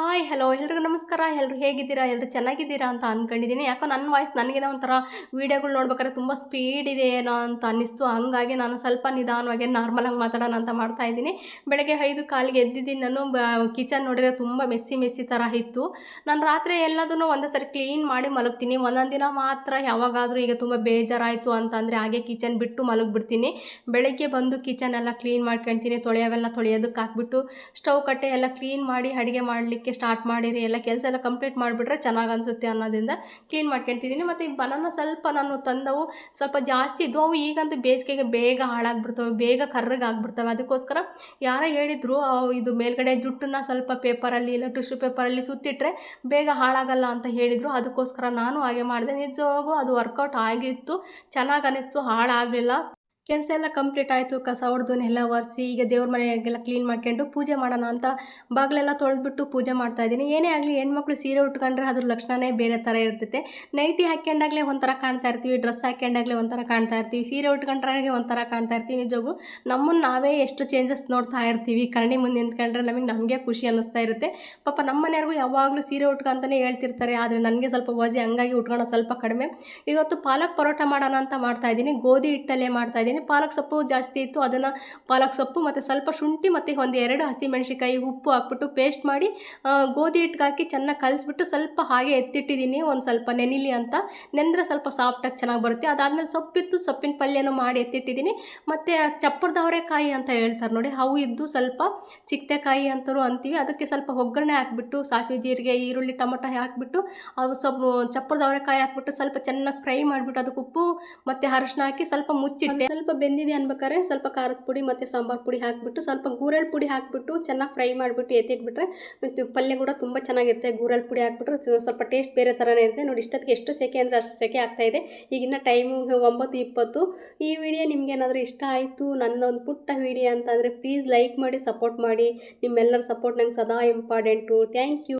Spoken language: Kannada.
ಹಾಯ್ ಹಲೋ ಎಲ್ರಿಗೂ ನಮಸ್ಕಾರ. ಎಲ್ಲರೂ ಹೇಗಿದ್ದೀರಾ? ಎಲ್ಲರೂ ಚೆನ್ನಾಗಿದ್ದೀರಾ ಅಂತ ಅಂದ್ಕೊಂಡಿದ್ದೀನಿ. ಯಾಕೋ ನನ್ನ ವಾಯ್ಸ್ ನನಗೇನೋ ಒಂಥರ ವೀಡಿಯೋಗಳು ನೋಡ್ಬೇಕಾದ್ರೆ ತುಂಬ ಸ್ಪೀಡ್ ಇದೆ ಏನೋ ಅಂತ ಅನ್ನಿಸ್ತು. ಹಂಗಾಗಿ ನಾನು ಸ್ವಲ್ಪ ನಿಧಾನವಾಗಿ ನಾರ್ಮಲಾಗಿ ಮಾತಾಡೋಣ ಅಂತ ಮಾಡ್ತಾಯಿದ್ದೀನಿ. ಬೆಳಗ್ಗೆ 5:15ಗೆ ಎದ್ದಿದ್ದೀನಿ ನಾನು. ಕಿಚನ್ ನೋಡಿದ್ರೆ ತುಂಬ ಮೆಸ್ಸಿ ಥರ ಇತ್ತು. ನಾನು ರಾತ್ರಿ ಎಲ್ಲದನ್ನು ಒಂದೇ ಸರಿ ಕ್ಲೀನ್ ಮಾಡಿ ಮಲಗ್ತೀನಿ. ಒಂದೊಂದು ದಿನ ಮಾತ್ರ ಯಾವಾಗಾದರೂ ಈಗ ತುಂಬ ಬೇಜಾರಾಯಿತು ಅಂತಂದರೆ ಹಾಗೆ ಕಿಚನ್ ಬಿಟ್ಟು ಮಲಗಿಬಿಡ್ತೀನಿ. ಬೆಳಗ್ಗೆ ಬಂದು ಕಿಚನ್ ಎಲ್ಲ ಕ್ಲೀನ್ ಮಾಡ್ಕೊಳ್ತೀನಿ. ತೊಳೆಯೋದಕ್ಕೆ ಹಾಕ್ಬಿಟ್ಟು ಸ್ಟವ್ ಕಟ್ಟೆ ಎಲ್ಲ ಕ್ಲೀನ್ ಮಾಡಿ ಅಡುಗೆ ಮಾಡಲಿಕ್ಕೆ ಸ್ಟಾರ್ಟ್ ಮಾಡಿರಿ. ಎಲ್ಲ ಕೆಲಸ ಎಲ್ಲ ಕಂಪ್ಲೀಟ್ ಮಾಡಿಬಿಟ್ರೆ ಚೆನ್ನಾಗಿ ಅನಿಸುತ್ತೆ ಅನ್ನೋದ್ರಿಂದ ಕ್ಲೀನ್ ಮಾಡ್ಕೊಳ್ತಿದ್ದೀನಿ. ಮತ್ತು ಈ ಬನಾನ ಸ್ವಲ್ಪ ನಾನು ತಂದವು ಸ್ವಲ್ಪ ಜಾಸ್ತಿ ಇದ್ದವು. ಅವು ಈಗಂತೂ ಬೇಸಿಗೆಗೆ ಬೇಗ ಹಾಳಾಗ್ಬಿಡ್ತವೆ, ಬೇಗ ಕರ್ರಗಾಗ್ಬಿಡ್ತವೆ. ಅದಕ್ಕೋಸ್ಕರ ಯಾರೋ ಹೇಳಿದರು, ಇದು ಮೇಲ್ಗಡೆ ಜುಟ್ಟನ್ನು ಸ್ವಲ್ಪ ಪೇಪರಲ್ಲಿ ಇಲ್ಲ ಟಿಶ್ಯೂ ಪೇಪರಲ್ಲಿ ಸುತ್ತಿಟ್ರೆ ಬೇಗ ಹಾಳಾಗಲ್ಲ ಅಂತ ಹೇಳಿದರು. ಅದಕ್ಕೋಸ್ಕರ ನಾನು ಹಾಗೆ ಮಾಡಿದೆ. ನಿಜವಾಗೂ ಅದು ವರ್ಕೌಟ್ ಆಗಿತ್ತು, ಚೆನ್ನಾಗಿ ಅನ್ನಿಸ್ತು, ಹಾಳಾಗಲಿಲ್ಲ. ಕೆಲಸ ಎಲ್ಲ ಕಂಪ್ಲೀಟ್ ಆಯಿತು. ಕಸ ಹೊಡೆದು ನೆಲ ಒರೆಸಿ ಈಗ ದೇವ್ರ ಮನೆಗೆಲ್ಲ ಕ್ಲೀನ್ ಮಾಡ್ಕೊಂಡು ಪೂಜೆ ಮಾಡೋಣ ಅಂತ ಬಾಗಿಲೆಲ್ಲ ತೊಳೆದ್ಬಿಟ್ಟು ಪೂಜೆ ಮಾಡ್ತಾಯಿದ್ದೀನಿ. ಏನೇ ಆಗಲಿ ಹೆಣ್ಮಕ್ಳು ಸೀರೆ ಉಟ್ಕೊಂಡ್ರೆ ಅದ್ರ ಲಕ್ಷಣವೇ ಬೇರೆ ಥರ ಇರ್ತೈತೆ. ನೈಟಿ ಹಾಕ್ಕೊಂಡಾಗಲೇ ಒಂಥರ ಕಾಣ್ತಾ ಇರ್ತೀವಿ, ಡ್ರೆಸ್ ಹಾಕ್ಕೊಂಡಾಗಲೇ ಒಂಥರ ಕಾಣ್ತಾ ಇರ್ತೀವಿ, ಸೀರೆ ಉಟ್ಕೊಂಡ್ರೆ ಒಂಥರ ಕಾಣ್ತಾ ಇರ್ತೀವಿ. ನಿಜವಾಗೂ ನಮ್ಮನ್ನು ನಾವೇ ಎಷ್ಟು ಚೇಂಜಸ್ ನೋಡ್ತಾ ಇರ್ತೀವಿ. ಕನ್ನಡಿ ಮುಂದೆ ನಿಂತ್ಕೊಂಡ್ರೆ ನಮಗೆ ಖುಷಿ ಅನ್ನಿಸ್ತಾ ಇರುತ್ತೆ. ಪಾಪ ನಮ್ಮ ಮನೆಯವ್ರಿಗೂ ಯಾವಾಗಲೂ ಸೀರೆ ಉಟ್ಕೊಂತಲೇ ಹೇಳ್ತಿರ್ತಾರೆ. ಆದರೆ ನನಗೆ ಸ್ವಲ್ಪ ವಾಸಿ, ಹಂಗಾಗಿ ಉಟ್ಕೊಳ್ಳೋದು ಸ್ವಲ್ಪ ಕಡಿಮೆ. ಇವತ್ತು ಪಾಲಕ್ ಪರೋಟ ಮಾಡೋಣ ಅಂತ ಮಾಡ್ತಾಯಿದ್ದೀನಿ. ಗೋಧಿ ಹಿಟ್ಟಲ್ಲೇ ಮಾಡ್ತಾಯಿದ್ದೀನಿ. ಪಾಲಕ್ ಸೊಪ್ಪು ಜಾಸ್ತಿ ಇತ್ತು, ಅದನ್ನು ಪಾಲಕ್ ಸೊಪ್ಪು ಮತ್ತು ಸ್ವಲ್ಪ ಶುಂಠಿ ಮತ್ತು ಒಂದು 2 ಹಸಿಮೆಣ್ಸಿಕಾಯಿ ಉಪ್ಪು ಹಾಕ್ಬಿಟ್ಟು ಪೇಸ್ಟ್ ಮಾಡಿ ಗೋಧಿ ಹಿಟ್ಟಿಗೆ ಹಾಕಿ ಚೆನ್ನಾಗಿ ಕಲಿಸ್ಬಿಟ್ಟು ಸ್ವಲ್ಪ ಹಾಗೆ ಎತ್ತಿಟ್ಟಿದ್ದೀನಿ. ಒಂದು ಸ್ವಲ್ಪ ನೆನಿಲಿ ಅಂತ. ನೆಂದರೆ ಸ್ವಲ್ಪ ಸಾಫ್ಟಾಗಿ ಚೆನ್ನಾಗಿ ಬರುತ್ತೆ. ಅದಾದಮೇಲೆ ಸೊಪ್ಪಿತ್ತು, ಸೊಪ್ಪಿನ ಪಲ್ಯನೂ ಮಾಡಿ ಎತ್ತಿಟ್ಟಿದ್ದೀನಿ. ಮತ್ತು ಚಪ್ಪರದ ಅವರೆಕಾಯಿ ಅಂತ ಹೇಳ್ತಾರೆ ನೋಡಿ, ಅವು ಇದ್ದು ಸ್ವಲ್ಪ ಸಿಕ್ತೆಕಾಯಿ ಅಂತಲೂ ಅಂತೀವಿ. ಅದಕ್ಕೆ ಸ್ವಲ್ಪ ಒಗ್ಗರಣೆ ಹಾಕ್ಬಿಟ್ಟು ಸಾಸಿವೆ ಜೀರಿಗೆ ಈರುಳ್ಳಿ ಟೊಮೊಟೊ ಹಾಕಿಬಿಟ್ಟು ಅವು ಸ್ವಲ್ಪ ಚಪ್ಪರದ ಅವರೆಕಾಯಿ ಹಾಕ್ಬಿಟ್ಟು ಸ್ವಲ್ಪ ಚೆನ್ನಾಗಿ ಫ್ರೈ ಮಾಡಿಬಿಟ್ಟು ಅದಕ್ಕೆ ಉಪ್ಪು ಮತ್ತು ಅರಶಿನ ಹಾಕಿ ಸ್ವಲ್ಪ ಮುಚ್ಚಿಟ್ಟೆ. ಸ್ವಲ್ಪ ಬೆಂದಿದೆ ಅನ್ಬೇಕಾದ್ರೆ ಸ್ವಲ್ಪ ಖಾರದ ಪುಡಿ ಮತ್ತು ಸಾಂಬಾರು ಪುಡಿ ಹಾಕಿಬಿಟ್ಟು ಸ್ವಲ್ಪ ಗೂರಲ್ ಪುಡಿ ಹಾಕಿಬಿಟ್ಟು ಚೆನ್ನಾಗಿ ಫ್ರೈ ಮಾಡಿಬಿಟ್ಟು ಎತ್ತಿಟ್ಬಿಟ್ರೆ ಪಲ್ಯ ಕೂಡ ತುಂಬ ಚೆನ್ನಾಗಿರುತ್ತೆ. ಗೂರಲ್ ಪುಡಿ ಹಾಕ್ಬಿಟ್ರೆ ಸ್ವಲ್ಪ ಟೇಸ್ಟ್ ಬೇರೆ ಥರನೇ ಇರುತ್ತೆ. ನೋಡಿ ಇಷ್ಟೊತ್ತಿಗೆ ಎಷ್ಟು ಸೆಕೆ ಅಂದರೆ ಅಷ್ಟು ಸೆಕೆ ಆಗ್ತಾಯಿದೆ. ಈಗಿನ ಟೈಮು 9:20. ಈ ವಿಡಿಯೋ ನಿಮಗೇನಾದರೂ ಇಷ್ಟ ಆಯಿತು, ನನ್ನೊಂದು ಪುಟ್ಟ ವಿಡಿಯೋ ಅಂತಂದರೆ ಪ್ಲೀಸ್ ಲೈಕ್ ಮಾಡಿ, ಸಪೋರ್ಟ್ ಮಾಡಿ. ನಿಮ್ಮೆಲ್ಲರ ಸಪೋರ್ಟ್ ನಂಗೆ ಸದಾ ಇಂಪಾರ್ಟೆಂಟು. Thank you.